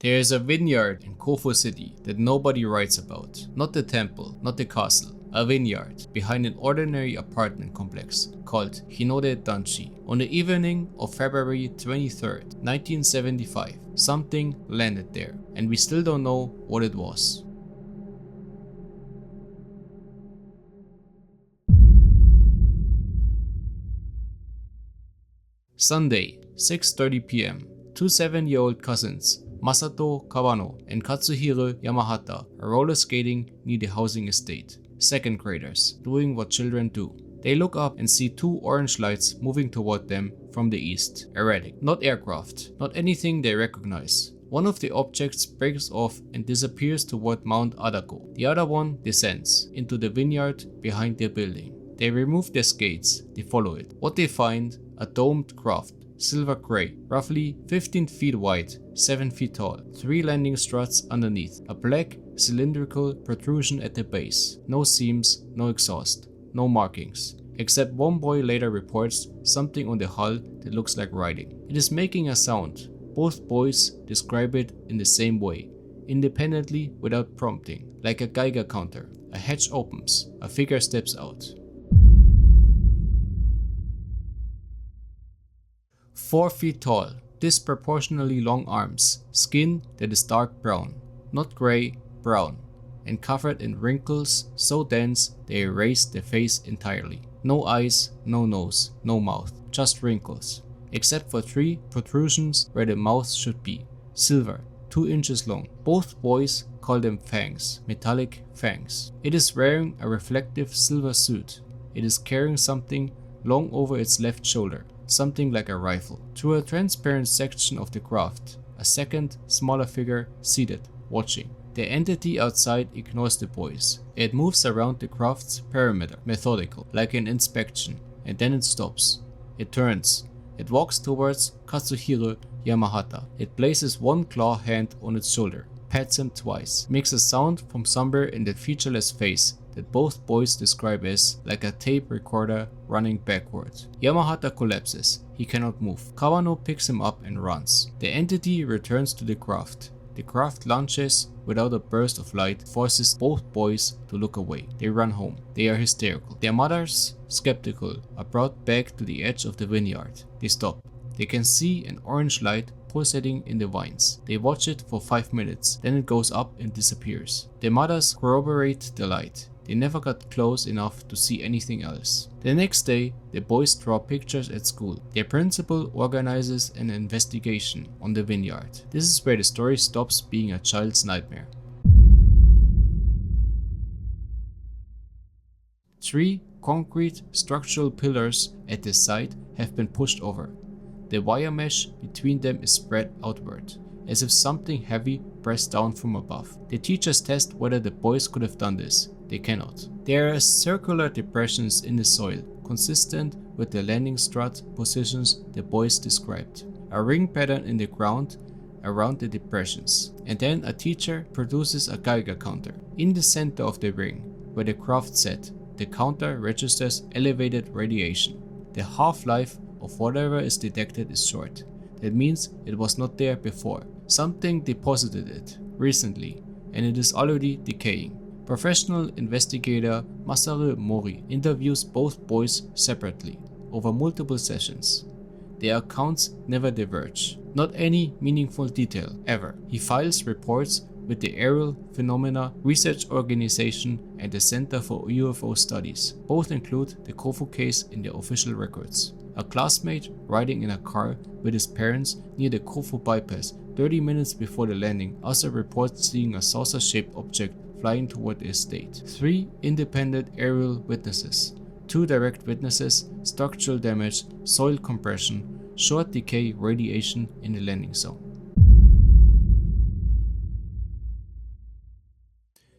There is a vineyard in Kofu City that nobody writes about. Not the temple, not the castle. A vineyard behind an ordinary apartment complex called Hinode Danchi. On the evening of February 23rd, 1975, something landed there, and we still don't know what it was. Sunday, 6:30 p.m. Two 7-year-old cousins, Masato Kawano and Katsuhiro Yamahata, are roller skating near the housing estate. Second graders, doing what children do. They look up and see two orange lights moving toward them from the east. Erratic, not aircraft, not anything they recognize. One of the objects breaks off and disappears toward Mount Adako. The other one descends into the vineyard behind their building. They remove their skates, they follow it. What they find? A domed craft, silver gray, roughly 15 feet wide, 7 feet tall, 3 landing struts underneath, a black cylindrical protrusion at the base, no seams, no exhaust, no markings, except one boy later reports something on the hull that looks like writing. It is making a sound. Both boys describe it in the same way, independently without prompting, like a Geiger counter. A hatch opens, a figure steps out. 4 feet tall, disproportionately long arms, skin that is dark brown, not gray, brown, and covered in wrinkles so dense they erase the face entirely. No eyes, no nose, no mouth, just wrinkles, except for 3 protrusions where the mouth should be, silver, 2 inches long. Both boys call them fangs, metallic fangs. It is wearing a reflective silver suit. It is carrying something long over its left shoulder, something like a rifle. Through a transparent section of the craft, a second, smaller figure seated, watching. The entity outside ignores the boys. It moves around the craft's perimeter, methodical, like an inspection, and then it stops. It turns. It walks towards Katsuhiro Yamahata. It places one claw hand on its shoulder, pats him twice, makes a sound from somewhere in the featureless face that both boys describe as like a tape recorder running backwards. Yamahata collapses. He cannot move. Kawano picks him up and runs. The entity returns to the craft. The craft launches without a burst of light, forces both boys to look away. They run home. They are hysterical. Their mothers, skeptical, are brought back to the edge of the vineyard. They stop. They can see an orange light pulsating in the vines. They watch it for 5 minutes, then it goes up and disappears. The mothers corroborate the light. They never got close enough to see anything else. The next day, the boys draw pictures at school. Their principal organizes an investigation on the vineyard. This is where the story stops being a child's nightmare. 3 concrete structural pillars at the site have been pushed over. The wire mesh between them is spread outward, as if something heavy pressed down from above. The teachers test whether the boys could have done this. They cannot. There are circular depressions in the soil, consistent with the landing strut positions the boys described. A ring pattern in the ground around the depressions. And then a teacher produces a Geiger counter. In the center of the ring, where the craft sat, the counter registers elevated radiation. The half-life of whatever is detected is short. That means it was not there before. Something deposited it recently, and it is already decaying. Professional investigator Masaru Mori interviews both boys separately over multiple sessions. Their accounts never diverge. Not any meaningful detail, ever. He files reports with the Aerial Phenomena Research Organization and the Center for UFO Studies. Both include the Kofu case in their official records. A classmate riding in a car with his parents near the Kofu bypass 30 minutes before the landing also reports seeing a saucer-shaped object flying toward the estate. 3 independent aerial witnesses. 2 direct witnesses, structural damage, soil compression, short decay radiation in the landing zone.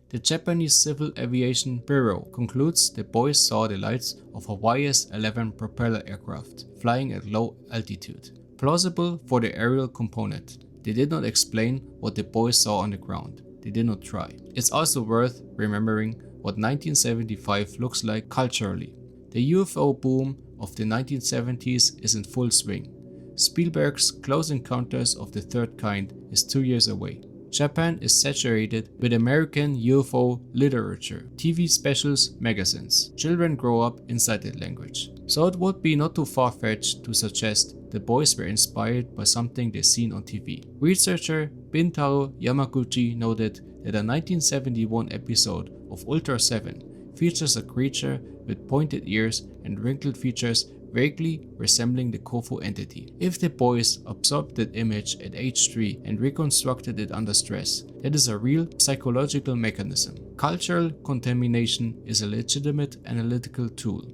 The Japanese Civil Aviation Bureau concludes the boys saw the lights of a YS-11 propeller aircraft flying at low altitude. Plausible for the aerial component. They did not explain what the boys saw on the ground. They did not try. It's also worth remembering what 1975 looks like culturally. The UFO boom of the 1970s is in full swing. Spielberg's Close Encounters of the Third Kind is 2 years away. Japan is saturated with American UFO literature, TV specials, magazines. Children grow up inside that language. So it would be not too far-fetched to suggest the boys were inspired by something they seen on TV. Researcher Bintaro Yamaguchi noted that a 1971 episode of Ultra 7 features a creature with pointed ears and wrinkled features vaguely resembling the Kofu entity. If the boys absorbed that image at age 3 and reconstructed it under stress, that is a real psychological mechanism. Cultural contamination is a legitimate analytical tool.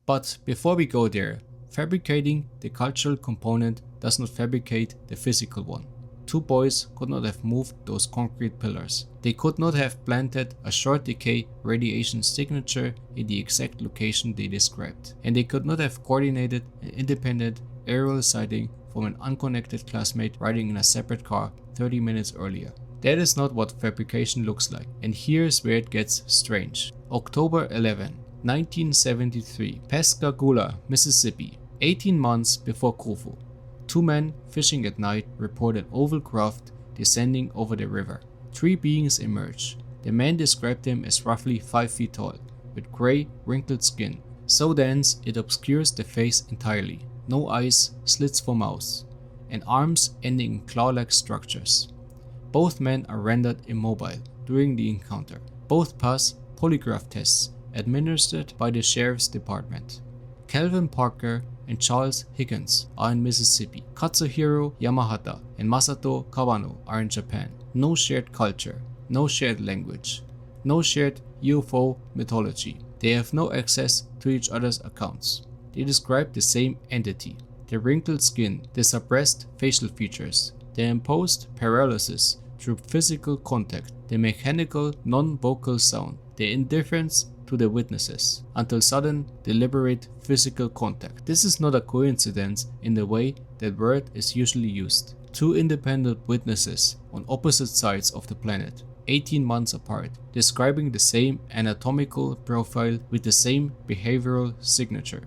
But before we go there, fabricating the cultural component does not fabricate the physical one. Two boys could not have moved those concrete pillars. They could not have planted a short decay radiation signature in the exact location they described. And they could not have coordinated an independent aerial sighting from an unconnected classmate riding in a separate car 30 minutes earlier. That is not what fabrication looks like. And here's where it gets strange. October 11, 1973, Pascagoula, Mississippi, 18 months before Kofu. Two men fishing at night report an oval craft descending over the river. Three beings emerge. The men described them as roughly 5 feet tall, with grey, wrinkled skin, so dense it obscures the face entirely. No eyes, slits for mouths, and arms ending in claw-like structures. Both men are rendered immobile during the encounter. Both pass polygraph tests administered by the sheriff's department. Calvin Parker and Charles Higgins are in Mississippi. Katsuhiro Yamahata and Masato Kawano are in Japan. No shared culture, no shared language, no shared UFO mythology. They have no access to each other's accounts. They describe the same entity. The wrinkled skin, the suppressed facial features, the imposed paralysis through physical contact, the mechanical non-vocal sound, the indifference to the witnesses, until sudden, deliberate physical contact. This is not a coincidence in the way that word is usually used. Two independent witnesses on opposite sides of the planet, 18 months apart, describing the same anatomical profile with the same behavioral signature.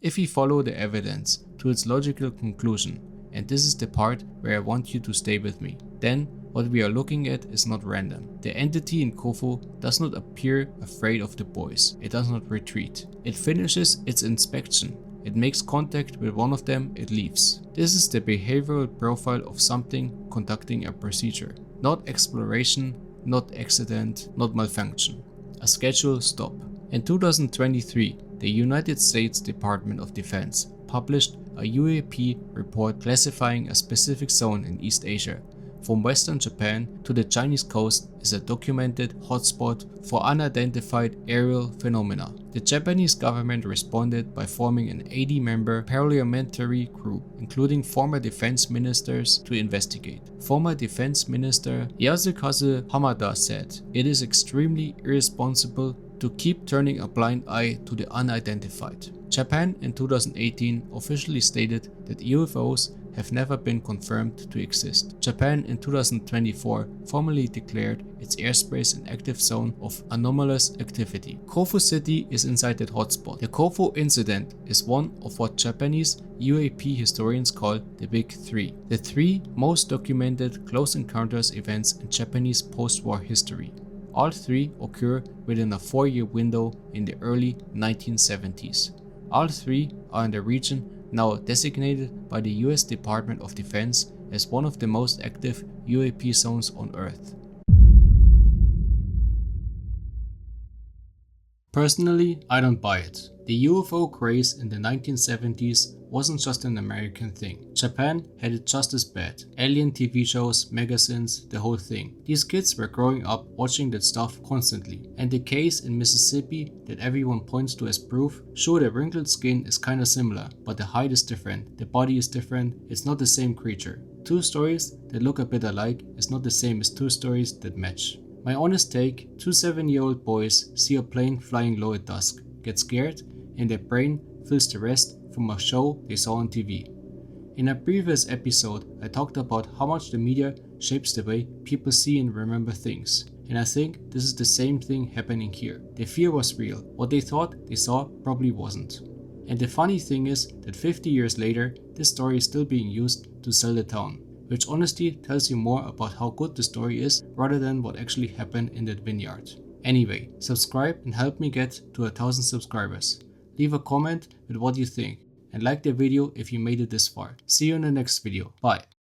If we follow the evidence to its logical conclusion, and this is the part where I want you to stay with me, then what we are looking at is not random. The entity in Kofu does not appear afraid of the boys. It does not retreat. It finishes its inspection. It makes contact with one of them, it leaves. This is the behavioral profile of something conducting a procedure. Not exploration, not accident, not malfunction. A scheduled stop. In 2023, the United States Department of Defense published a UAP report classifying a specific zone in East Asia. From western Japan to the Chinese coast is a documented hotspot for unidentified aerial phenomena. The Japanese government responded by forming an 80-member parliamentary group, including former defense ministers, to investigate. Former Defense Minister Yasukazu Hamada said, "It is extremely irresponsible to keep turning a blind eye to the unidentified." Japan in 2018 officially stated that UFOs have never been confirmed to exist. Japan in 2024 formally declared its airspace an active zone of anomalous activity. Kofu City is inside that hotspot. The Kofu incident is one of what Japanese UAP historians call the Big Three, the three most documented close encounters events in Japanese post-war history. All three occur within a 4-year window in the early 1970s. All three are in the region now designated by the US Department of Defense as one of the most active UAP zones on Earth. Personally, I don't buy it. The UFO craze in the 1970s wasn't just an American thing. Japan had it just as bad. Alien TV shows, magazines, the whole thing. These kids were growing up watching that stuff constantly. And the case in Mississippi that everyone points to as proof, sure, the wrinkled skin is kinda similar, but the height is different, the body is different, it's not the same creature. Two stories that look a bit alike is not the same as two stories that match. My honest take, two 7-year-old boys see a plane flying low at dusk, get scared, and their brain fills the rest from a show they saw on TV. In a previous episode, I talked about how much the media shapes the way people see and remember things. And I think this is the same thing happening here. Their fear was real. What they thought they saw probably wasn't. And the funny thing is that 50 years later, this story is still being used to sell the town, which honestly tells you more about how good the story is rather than what actually happened in that vineyard. Anyway, subscribe and help me get to 1,000 subscribers. Leave a comment with what you think and like the video if you made it this far. See you in the next video. Bye.